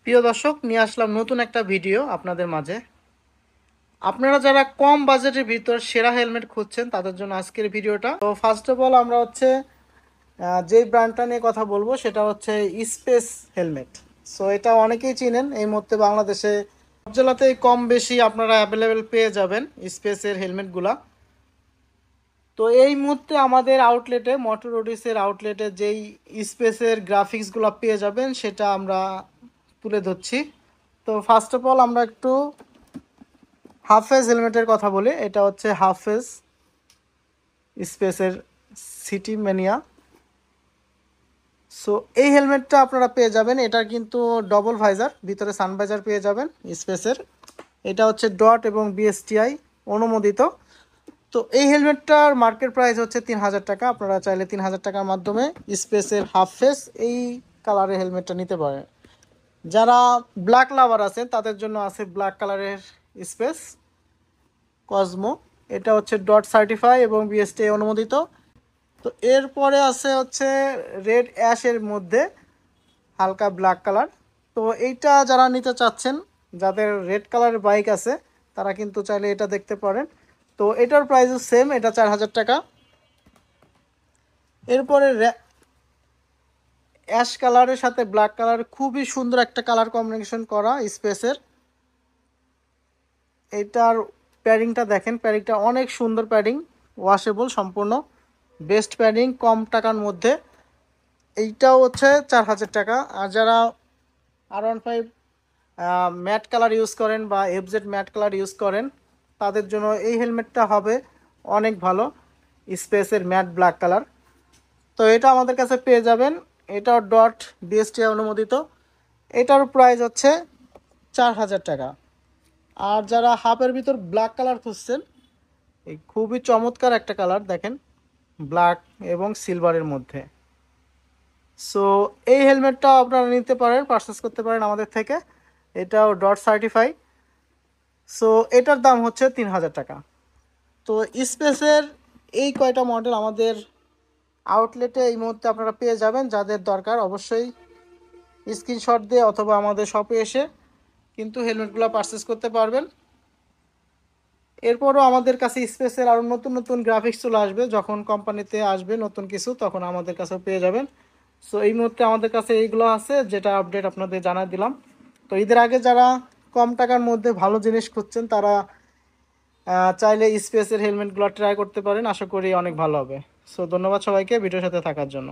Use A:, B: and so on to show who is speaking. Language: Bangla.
A: প্রিয় দর্শক, নিয়ে আসলাম নতুন একটা ভিডিও আপনাদের মাঝে। আপনারা যারা কম বাজেটের ভিতর সেরা হেলমেট খুঁজছেন তাদের জন্য আজকের ভিডিওটা। তো ফার্স্ট অফ অল আমরা যেই ব্র্যান্ডটা নিয়ে কথা বলবো সেটা হচ্ছে স্পেস হেলমেট। সো এটা অনেকেই চিনেন, এই মুহূর্তে বাংলাদেশে সব জেলাতেই কম বেশি আপনারা অ্যাভেলেবেল পেয়ে যাবেন স্পেসের হেলমেটগুলা। তো এই মুহূর্তে আমাদের আউটলেটে, মোটর ওডিসের আউটলেটে যেই স্পেসের গ্রাফিক্সগুলো পেয়ে যাবেন সেটা আমরা তুলে ধরছি। তো ফার্স্ট অফ অল আমরা একটু হাফেজ হেলমেটের কথা বলি। এটা হচ্ছে হাফেজ স্পেসের সিটি ম্যানিয়া। সো এই হেলমেটটা আপনারা পেয়ে যাবেন, এটা কিন্তু ডবল ভাইজার, ভিতরে সানভাইজার পেয়ে যাবেন স্পেসের। এটা হচ্ছে ডট এবং বিএসটিআই অনুমোদিত। তো এই হেলমেটটার মার্কেট প্রাইস হচ্ছে 3000 টাকা। আপনারা চাইলে 3000 টাকার মাধ্যমে স্পেসের হাফেজ এই কালারের হেলমেটটা নিতে পারেন। যারা ব্ল্যাক লাভার আছেন তাদের জন্য আছে ব্ল্যাক কালারের স্পেস কসমো। এটা হচ্ছে ডট সার্টিফাই এবং বিএসটি অনুমোদিত। তো এরপরে আছে হচ্ছে রেড অ্যাশের মধ্যে হালকা ব্ল্যাক কালার। তো এইটা যারা নিতে চাচ্ছেন, যাদের রেড কালারের বাইক আছে তারা কিন্তু চাইলে এটা দেখতে পারেন। তো এটার প্রাইসও সেম, এটা 4000 টাকা। এরপরে অ্যাশ কালারের সাথে ব্ল্যাক কালার, খুবই সুন্দর একটা কালার কম্বিনেশন করা স্পেসের। এইটার প্যাডিংটা দেখেন, প্যাডিংটা অনেক সুন্দর প্যাডিং, ওয়াশেবল সম্পূর্ণ, বেস্ট প্যাডিং কম টাকার মধ্যে। এইটাও হচ্ছে 4000 টাকা। আর যারা R15 ম্যাট কালার ইউজ করেন বা এফজেড ম্যাট কালার ইউজ করেন তাদের জন্য এই হেলমেটটা হবে অনেক ভালো, স্পেসের ম্যাট ব্ল্যাক কালার। তো এটা আমাদের কাছে পেয়ে যাবেন। এটাও ডট বিএসটি অনুমোদিত। এটার প্রাইস হচ্ছে 4000 টাকা। আর যারা হাফের ভিতর ব্ল্যাক কালার খুঁজছেন, এই খুবই চমৎকার একটা কালার দেখেন, ব্ল্যাক এবং সিলভারের মধ্যে। সো এই হেলমেটটা আপনারা নিতে পারেন, পারচেস করতে পারেন আমাদের থেকে। এটাও ডট সার্টিফাই। সো এটার দাম হচ্ছে 3000 টাকা। তো স্পেসের এই কয়টা মডেল আমাদের আউটলেটে এই মুহূর্তে আপনারা পেয়ে যাবেন। যাদের দরকার অবশ্যই স্ক্রিনশট দিয়ে অথবা আমাদের শপে এসে কিন্তু হেলমেটগুলো পারচেস করতে পারবেন। এরপরও আমাদের কাছে স্পেসের আরও নতুন নতুন গ্রাফিক্স চলে আসবে, যখন কোম্পানিতে আসবে নতুন কিছু তখন আমাদের কাছেও পেয়ে যাবেন। সো এই মুহূর্তে আমাদের কাছে এইগুলো আছে, যেটা আপডেট আপনাদের জানাই দিলাম। তো ঈদের আগে যারা কম টাকার মধ্যে ভালো জিনিস খুঁজছেন তারা চাইলে স্পেসের হেলমেটগুলো ট্রাই করতে পারেন, আশা করি অনেক ভালো হবে। সো ধন্যবাদ সবাইকে ভিডিওর সাথে থাকার জন্য।